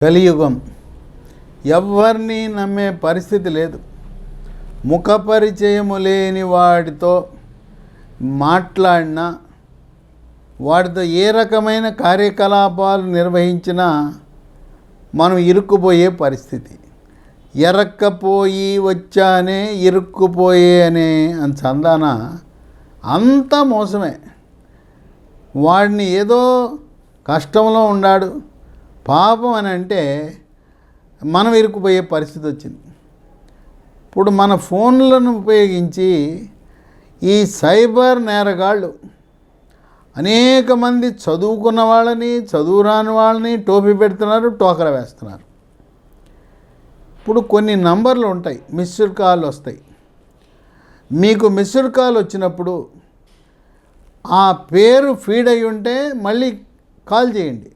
కలియుగం. ఎవరిని నమ్మే పరిస్థితి లేదు. ముఖపరిచయము లేని వాడితో మాట్లాడినా, వాడితో ఏ రకమైన కార్యకలాపాలు నిర్వహించినా మనం ఇరుక్కుపోయే పరిస్థితి. ఎరక్కపోయి వచ్చానే ఇరుక్కుపోయే అనే చందాన అంతా మోసమే. వాడిని ఏదో కష్టంలో ఉన్నాడు పాపం అని అంటే మనం ఇరుక్కుపోయే పరిస్థితి వచ్చింది. ఇప్పుడు మన ఫోన్లను ఉపయోగించి ఈ సైబర్ నేరగాళ్ళు అనేక మంది చదువుకున్న వాళ్ళని, చదువురాని వాళ్ళని టోపీ పెడుతున్నారు, టోకర వేస్తున్నారు. ఇప్పుడు కొన్ని నంబర్లు ఉంటాయి, మిస్డ్ కాల్ వస్తాయి. మీకు మిస్డ్ కాల్ వచ్చినప్పుడు ఆ పేరు ఫీడ్ అయి ఉంటే మళ్ళీ కాల్ చేయండి.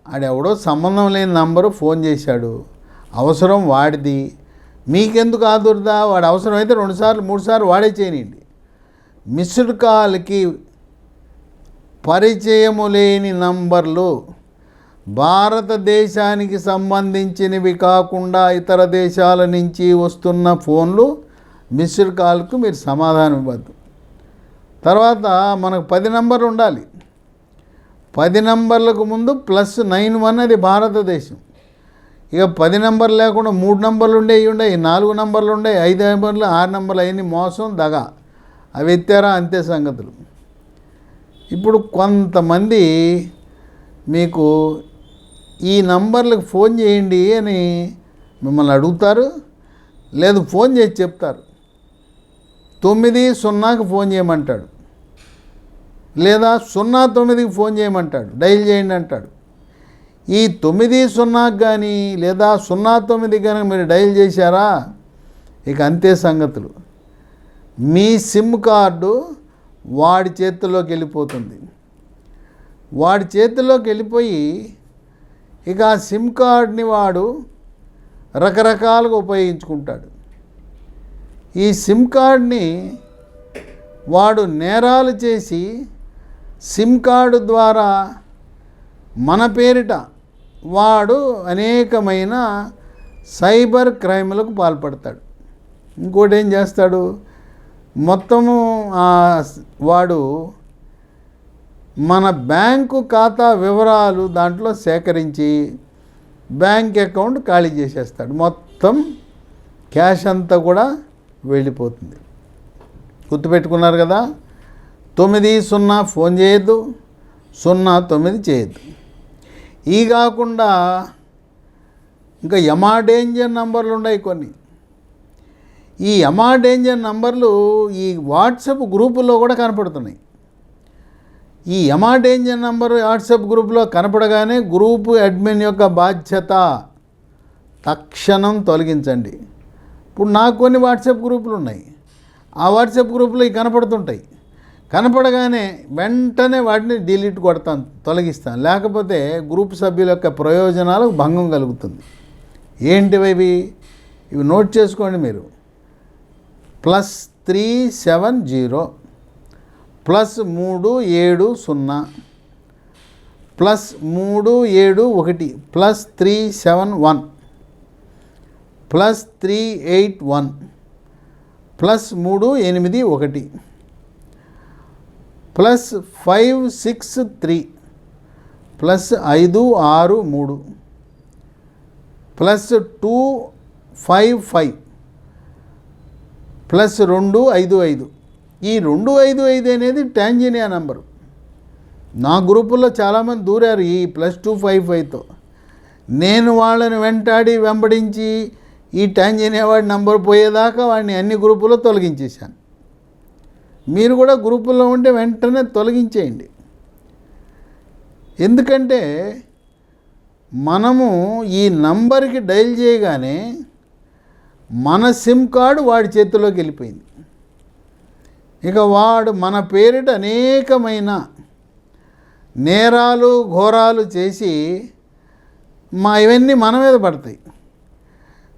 ఆడెవడో సంబంధం లేని నంబరు ఫోన్ చేశాడు, అవసరం వాడిది, మీకెందుకు ఆదుర్దా? వాడు అవసరమైతే 2 సార్లు 3 సార్లు వాడే చేయనియండి. మిస్డ్ కాల్కి పరిచయము లేని నంబర్లు, భారతదేశానికి సంబంధించినవి కాకుండా ఇతర దేశాల నుంచి వస్తున్న ఫోన్లు మిస్డ్ కాల్కు మీరు సమాధానం ఇవ్వద్దు. తర్వాత మనకు 10 నంబర్లు ఉండాలి. 10 నంబర్లకు ముందు +91 అది భారతదేశం. ఇక 10 నంబర్లు లేకుండా 3 నంబర్లు ఉండేవి, 4 నంబర్లు ఉండే, 5 నంబర్లు, 6 నంబర్లు అయిన మోసం, దగా, అవి ఎత్తారా అంతే సంగతులు. ఇప్పుడు కొంతమంది మీకు ఈ నంబర్లకు ఫోన్ చేయండి అని మిమ్మల్ని అడుగుతారు, లేదు ఫోన్ చేసి చెప్తారు. 90కి ఫోన్ చేయమంటాడు, లేదా 09కి ఫోన్ చేయమంటాడు, డైల్ చేయండి అంటాడు. ఈ 90 కానీ లేదా 09 కానీ మీరు డైల్ చేశారా, ఇక అంతే సంగతులు. మీ సిమ్ కార్డు వాడి చేతుల్లోకి వెళ్ళిపోతుంది. వాడి చేతుల్లోకి వెళ్ళిపోయి ఇక ఆ సిమ్ కార్డ్ని వాడు రకరకాలుగా ఉపయోగించుకుంటాడు. ఈ సిమ్ కార్డ్ని వాడు నేరాలు చేసి సిమ్ కార్డు ద్వారా మన పేరిట వాడు అనేకమైన సైబర్ క్రైమ్లకు పాల్పడతాడు. ఇంకోటి ఏం చేస్తాడు, మొత్తము వాడు మన బ్యాంకు ఖాతా వివరాలు దాంట్లో సేకరించి బ్యాంక్ అకౌంట్ ఖాళీ చేసేస్తాడు. మొత్తం క్యాష్ అంతా కూడా వెళ్ళిపోతుంది. గుర్తుపెట్టుకున్నారు కదా. 90 ఫోన్ చేయొద్దు, 09 చేయొద్దు. ఈ కాకుండా ఇంకా యమా డేంజర్ నంబర్లు ఉన్నాయి కొన్ని. ఈ యమా డేంజర్ నంబర్లు ఈ వాట్సాప్ గ్రూపుల్లో కూడా కనపడుతున్నాయి. ఈ యమా డేంజర్ నంబర్ వాట్సాప్ గ్రూపులో కనపడగానే గ్రూపు అడ్మిన్ యొక్క బాధ్యత, తక్షణం తొలగించండి. ఇప్పుడు నాకు కొన్ని వాట్సాప్ గ్రూపులు ఉన్నాయి, ఆ వాట్సాప్ గ్రూపులో ఇవి కనపడుతుంటాయి. కనపడగానే వెంటనే వాటిని డిలీట్ కొడతాను, తొలగిస్తాను. లేకపోతే గ్రూప్ సభ్యుల యొక్క ప్రయోజనాలకు భంగం కలుగుతుంది. ఏంటివి ఇవి నోట్ చేసుకోండి మీరు. +370 +370 +371 +371 +381 +381 +563 +563 +255 +255. ఈ 255 అనేది టాంజానియా నంబరు. నా గ్రూపుల్లో చాలామంది దూరారు ఈ +255తో. నేను వాళ్ళని వెంబడించి ఈ టాంజానియా వాడి నంబర్ పోయేదాకా వాడిని అన్ని గ్రూపుల్లో తొలగించేశాను. మీరు కూడా గ్రూపుల్లో ఉంటే వెంటనే తొలగించేయండి. ఎందుకంటే మనము ఈ నంబర్కి డైల్ చేయగానే మన సిమ్ కార్డు వాడి చేతిలోకి వెళ్ళిపోయింది. ఇక వాడు మన పేరిట అనేకమైన నేరాలు ఘోరాలు చేసి ఇవన్నీ మన మీద పడతాయి.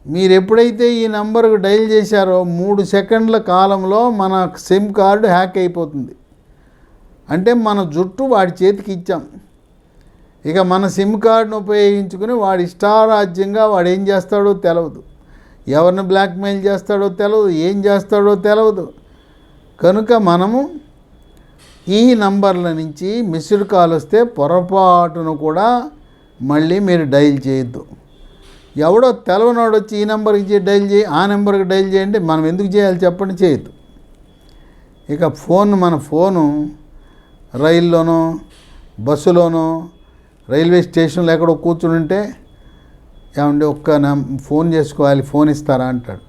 మీరు ఎప్పుడైతే ఈ నంబర్కు డైల్ చేశారో 3 సెకండ్ల కాలంలో మన సిమ్ కార్డు హ్యాక్ అయిపోతుంది. అంటే మన జుట్టు వాడి చేతికి ఇచ్చాం. ఇక మన సిమ్ కార్డును ఉపయోగించుకుని వాడు ఇష్టారాజ్యంగా వాడు ఏం చేస్తాడో తెలియదు, ఎవరిని బ్లాక్మెయిల్ చేస్తాడో తెలియదు, ఏం చేస్తాడో తెలియదు. కనుక మనము ఈ నంబర్ల నుంచి మిస్డ్ కాల్ వస్తే పొరపాటును కూడా మళ్ళీ మీరు డైల్ చేయొద్దు. ఎవడో తెలవనోడు వచ్చి ఈ నెంబర్కి డైల్ చేయి, ఆ నెంబర్కి డైల్ చేయండి, మనం ఎందుకు చేయాలి చెప్పండి, చేయొద్దు. ఇక మన ఫోను రైల్లోనో బస్సులోనో రైల్వే స్టేషన్లో ఎక్కడో కూర్చుని ఉంటే ఏమండి ఫోన్ చేసుకోవాలి, ఫోన్ ఇస్తారా అంటాడు.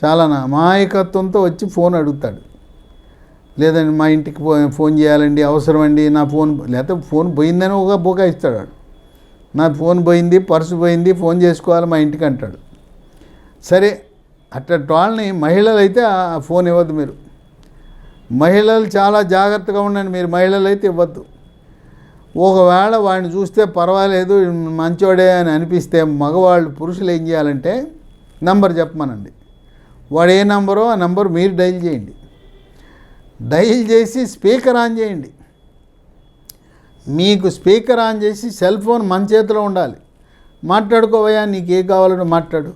చాలా అమాయకత్వంతో వచ్చి ఫోన్ అడుగుతాడు. లేదండి మా ఇంటికి ఫోన్ చేయాలండి, అవసరమండి నా ఫోన్, లేకపోతే ఫోన్ పోయిందని ఒక బోకా ఇస్తాడు వాడు. నా ఫోన్ పోయింది, పర్సు పోయింది, ఫోన్ చేసుకోవాలి మా ఇంటికి అంటాడు. సరే అట్లాంటి వాళ్ళని మహిళలు అయితే ఆ ఫోన్ ఇవ్వద్దు మీరు. మహిళలు చాలా జాగ్రత్తగా ఉండండి, మీరు మహిళలు అయితే ఇవ్వద్దు. ఒకవేళ వాడిని చూస్తే పర్వాలేదు మంచోడే అని అనిపిస్తే మగవాళ్ళు పురుషులు ఏం చేయాలంటే నంబర్ చెప్పమనండి. వాడు ఏ నంబరో ఆ నంబర్ మీరు డైల్ చేయండి. డైల్ చేసి స్పీకర్ ఆన్ చేయండి. మీకు స్పీకర్ ఆన్ చేసి సెల్ ఫోన్ మన చేతిలో ఉండాలి. మాట్లాడుకోవయ్యా, నీకు ఏ కావాలంటే మాట్లాడు.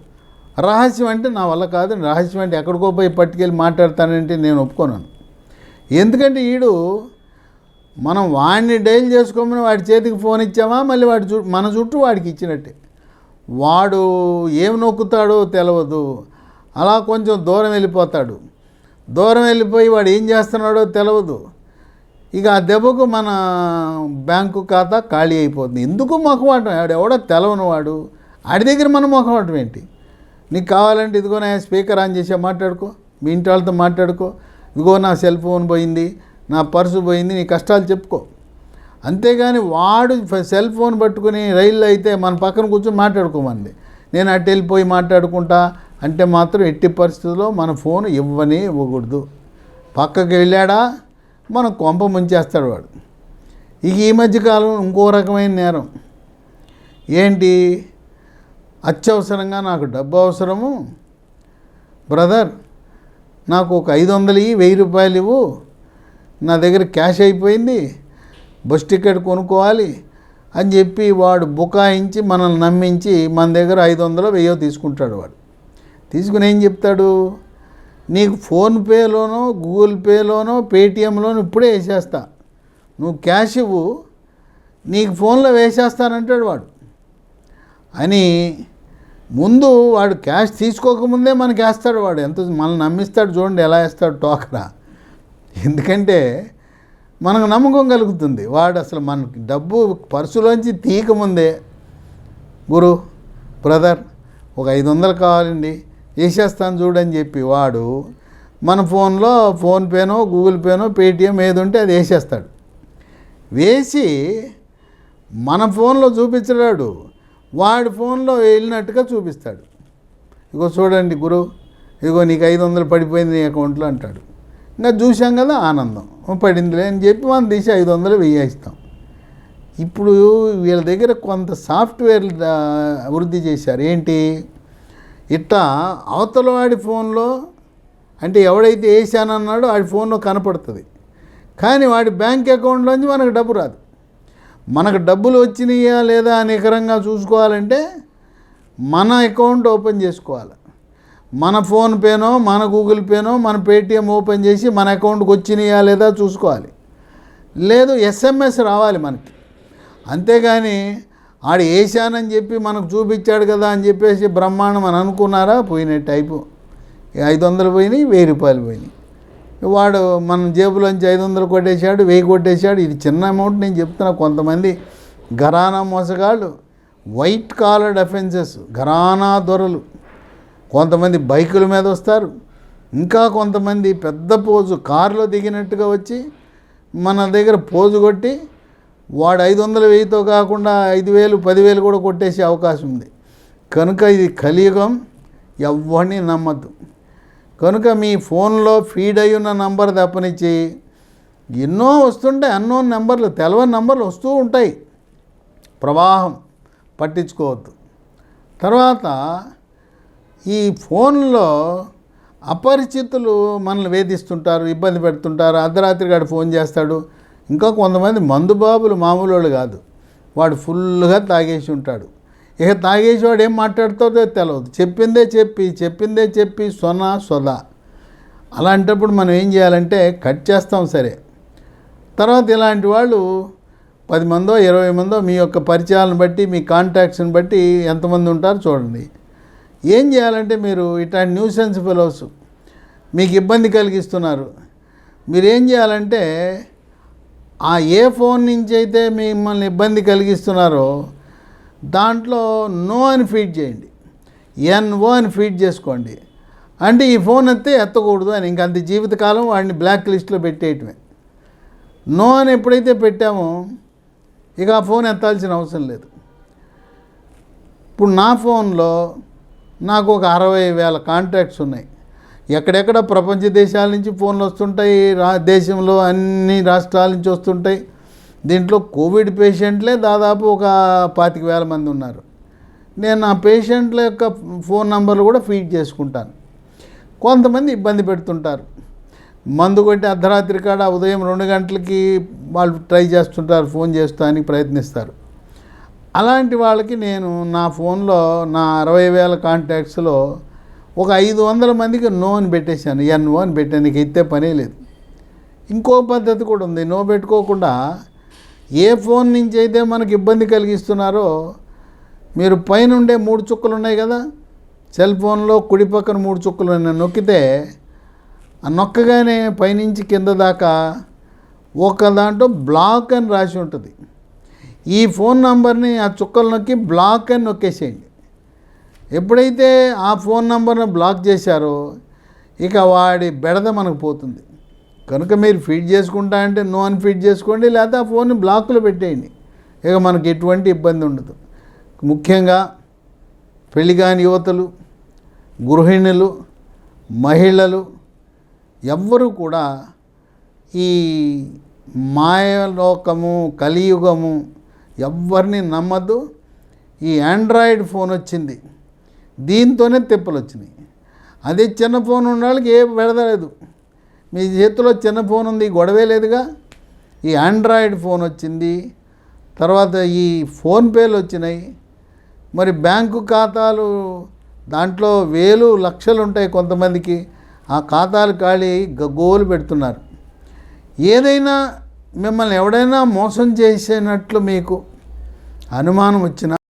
రహస్యం అంటే నా వల్ల కాదు, రహస్యం అంటే ఎక్కడికో పోయి పట్టుకెళ్ళి మాట్లాడతానంటే నేను ఒప్పుకోను. ఎందుకంటే మనం వాడిని డైల్ చేసుకోమని వాడి చేతికి ఫోన్ ఇచ్చామా, మళ్ళీ మన చుట్టూ వాడికి ఇచ్చినట్టే. వాడు ఏం నొక్కుతాడో తెలియదు, అలా కొంచెం దూరం వెళ్ళిపోతాడు. దూరం వెళ్ళిపోయి వాడు ఏం చేస్తున్నాడో తెలియదు. ఇక ఆ దెబ్బకు మన బ్యాంకు ఖాతా ఖాళీ అయిపోతుంది. ఎందుకు మొఖమాటం? ఎవడో తెలవని వాడు ఆడి దగ్గర మనం మొఖమాటం ఏంటి? నీకు కావాలంటే ఇదిగో నా స్పీకర్ ఆన్ చేసా, మాట్లాడుకో, మీ ఇంటి వాళ్ళతో మాట్లాడుకో, ఇదిగో నా సెల్ ఫోన్ పోయింది, నా పర్సు పోయింది, నీ కష్టాలు చెప్పుకో. అంతేగాని వాడు సెల్ ఫోన్ పట్టుకుని రైల్లో అయితే మన పక్కన కూర్చొని మాట్లాడుకోమంది. నేను అటు వెళ్ళిపోయి మాట్లాడుకుంటా అంటే మాత్రం ఎట్టి పరిస్థితుల్లో మన ఫోన్ ఇవ్వకూడదు. పక్కకి వెళ్ళాడా మన కొంప ముంచేస్తాడు వాడు. ఇక ఈ మధ్యకాలం ఇంకో రకమైన నేరం ఏంటి? అత్యవసరంగా నాకు డబ్బు అవసరము బ్రదర్, నాకు ఒక 500 1000 రూపాయలు ఇవ్వు, నా దగ్గర క్యాష్ అయిపోయింది, బస్ టికెట్ కొనుక్కోవాలి అని చెప్పి వాడు బుకాయించి మనల్ని నమ్మించి మన దగ్గర 500 1000 తీసుకుంటాడు. వాడు తీసుకుని ఏం చెప్తాడు, నీకు ఫోన్పేలోనో గూగుల్ పేలోనో పేటిఎంలోనో ఇప్పుడే వేసేస్తా, నువ్వు క్యాష్ ఇవ్వు, నీకు ఫోన్లో వేసేస్తానంటాడు వాడు. అని ముందు వాడు క్యాష్ తీసుకోకముందే మనకి వేస్తాడు వాడు. మనల్ని నమ్మిస్తాడు. చూడండి ఎలా వేస్తాడు టోకరా. ఎందుకంటే మనకు నమ్మకం కలుగుతుంది. వాడు అసలు మనకి డబ్బు పర్సులోంచి తీయకముందే గురు బ్రదర్ ఒక 500 కావాలండి, వేసేస్తాను చూడని చెప్పి వాడు మన ఫోన్లో ఫోన్పేనో గూగుల్ పేనో పేటిఎం ఏది ఉంటే అది వేసేస్తాడు. వేసి మన ఫోన్లో చూపించడాడు, వాడి ఫోన్లో వెళ్ళినట్టుగా చూపిస్తాడు. ఇగో చూడండి గురు, ఇగో నీకు 500 పడిపోయింది నీ అకౌంట్లో అంటాడు. ఇంకా చూసాం కదా, ఆనందం పడిందిలే అని చెప్పి మనం తీసి 500 వేయిస్తాం. ఇప్పుడు వీళ్ళ దగ్గర కొంత సాఫ్ట్వేర్ అభివృద్ధి చేశారు. ఏంటి, ఇట్టా అవతల వాడి ఫోన్లో అంటే ఎవడైతే వేసానన్నాడో వాడి ఫోన్లో కనపడుతుంది, కానీ వాడి బ్యాంక్ అకౌంట్లోంచి మనకు డబ్బు రాదు. మనకు డబ్బులు వచ్చినాయా లేదా నికరంగా చూసుకోవాలంటే మన అకౌంట్ ఓపెన్ చేసుకోవాలి. మన ఫోన్పేనో మన గూగుల్ పేనో మన పేటిఎం ఓపెన్ చేసి మన అకౌంట్కి వచ్చినాయా లేదా చూసుకోవాలి. లేదు SMS రావాలి మనకి. అంతేగాని ఆడు వేసానని చెప్పి మనకు చూపించాడు కదా అని చెప్పేసి బ్రహ్మాండం అని అనుకున్నారా, పోయిన టైపు 500 పోయినాయి, 1000 రూపాయలు పోయినాయి. వాడు మన జేబులోంచి 500 కొట్టేశాడు, 1000 కొట్టేశాడు. ఇది చిన్న అమౌంట్ నేను చెప్తున్నా. కొంతమంది ఘరానా మోసగాళ్ళు, వైట్ కాలర్డ్ అఫెన్సెస్, ఘరానా దొరలు, కొంతమంది బైకుల మీద వస్తారు, ఇంకా కొంతమంది పెద్ద పోజు కారులో దిగినట్టుగా వచ్చి మన దగ్గర పోజు కొట్టి వాడు 500 1000తో కాకుండా 5000 10,000 కూడా కొట్టేసే అవకాశం ఉంది. కనుక ఇది కలియుగం, ఎవరిని నమ్మద్దు. కనుక మీ ఫోన్లో ఫీడ్ అయి ఉన్న నంబర్ తప్పనిచ్చి ఎన్నో వస్తుంటాయి, అన్నోన్ నెంబర్లు, తెలవని నెంబర్లు వస్తూ ఉంటాయి. ప్రవాహం పట్టించుకోవద్దు. తర్వాత ఈ ఫోన్లో అపరిచితులు మనల్ని వేధిస్తుంటారు, ఇబ్బంది పెడుతుంటారు. అర్ధరాత్రి గాడు ఫోన్ చేస్తాడు. ఇంకా కొంతమంది మందుబాబులు మామూలు వాళ్ళు కాదు, వాడు ఫుల్గా తాగేసి ఉంటాడు. ఇక తాగేసి వాడు ఏం మాట్లాడుతాడో తెలియదు. చెప్పిందే చెప్పి సొదా. అలాంటప్పుడు మనం ఏం చేయాలంటే కట్ చేస్తాం సరే. తర్వాత ఇలాంటి వాళ్ళు 10 మందో 20 మందో మీ యొక్క పరిచయాలను బట్టి మీ కాంటాక్ట్స్ని బట్టి ఎంతమంది ఉంటారో చూడండి. ఏం చేయాలంటే మీరు ఇట్లాంటి న్యూసెన్స్ ఫెలోస్ మీకు ఇబ్బంది కలిగిస్తున్నారు. మీరేం చేయాలంటే ఏ ఫోన్ నుంచి అయితే మిమ్మల్ని ఇబ్బంది కలిగిస్తున్నారో దాంట్లో నో అని ఫీడ్ చేయండి. NO అని ఫీడ్ చేసుకోండి. అంటే ఈ ఫోన్ ఎత్తకూడదు అని, ఇంకంత జీవితకాలం వాడిని బ్లాక్ లిస్ట్లో పెట్టేయటమే. నో అని ఎప్పుడైతే పెట్టామో ఇక ఆ ఫోన్ ఎత్తాల్సిన అవసరం లేదు. ఇప్పుడు నా ఫోన్లో నాకు ఒక 60,000 కాంటాక్ట్స్ ఉన్నాయి. ఎక్కడెక్కడ ప్రపంచ దేశాల నుంచి ఫోన్లు వస్తుంటాయి, దేశంలో అన్ని రాష్ట్రాల నుంచి వస్తుంటాయి. దీంట్లో కోవిడ్ పేషెంట్లే దాదాపు ఒక 25,000 మంది ఉన్నారు. నేను ఆ పేషెంట్ల యొక్క ఫోన్ నంబర్లు కూడా ఫీడ్ చేసుకుంటాను. కొంతమంది ఇబ్బంది పెడుతుంటారు. మందు కొట్టి అర్ధరాత్రి కాడ ఉదయం 2 గంటలకి వాళ్ళు ట్రై చేస్తుంటారు, ఫోన్ చేస్తానికి ప్రయత్నిస్తారు. అలాంటి వాళ్ళకి నేను నా ఫోన్లో నా 60,000 కాంటాక్ట్స్లో ఒక 500 మందికి నో అని పెట్టేశాను. NO అని పెట్టాను. నీకు ఎత్తే పనే లేదు. ఇంకో పద్ధతి కూడా ఉంది. నో పెట్టుకోకుండా ఏ ఫోన్ నుంచి అయితే మనకు ఇబ్బంది కలిగిస్తున్నారో మీరు పైన ఉండే 3 చుక్కలు ఉన్నాయి కదా, సెల్ ఫోన్లో కుడి పక్కన 3 చుక్కలు నొక్కితే ఆ నొక్కగానే పైనుంచి కింద దాకా ఒక దాంట్లో బ్లాక్ అని రాసి ఉంటుంది. ఈ ఫోన్ నంబర్ని ఆ చుక్కలు నొక్కి బ్లాక్ అని నొక్కేసేయండి. ఎప్పుడైతే ఆ ఫోన్ నంబర్ను బ్లాక్ చేశారో ఇక వాడి బెడద మనకు పోతుంది. కనుక మీరు ఫీడ్ చేసుకుంటా అంటే నో అని ఫీడ్ చేసుకోండి, లేకపోతే ఆ ఫోన్ని బ్లాక్లో పెట్టేయండి. ఇక మనకి ఎటువంటి ఇబ్బంది ఉండదు. ముఖ్యంగా పెళ్లిగాని యువతలు, గృహిణులు, మహిళలు ఎవ్వరూ కూడా ఈ మాయలోకము, కలియుగము ఎవ్వరిని నమ్మద్దు. ఈ ఆండ్రాయిడ్ ఫోన్ వచ్చింది, దీంతోనే తిప్పలు వచ్చినాయి. అదే చిన్న ఫోన్ ఉన్న వాళ్ళకి ఏ పెడదలేదు. మీ చేతిలో చిన్న ఫోన్ ఉంది, గొడవే లేదుగా. ఈ ఆండ్రాయిడ్ ఫోన్ వచ్చింది, తర్వాత ఈ ఫోన్పేలు వచ్చినాయి. మరి బ్యాంకు ఖాతాలు దాంట్లో వేలు లక్షలు ఉంటాయి కొంతమందికి. ఆ ఖాతాలు ఖాళీ గగ్గోలు పెడుతున్నారు. ఏదైనా మిమ్మల్ని ఎవడైనా మోసం చేసేనట్లు మీకు అనుమానం వచ్చినా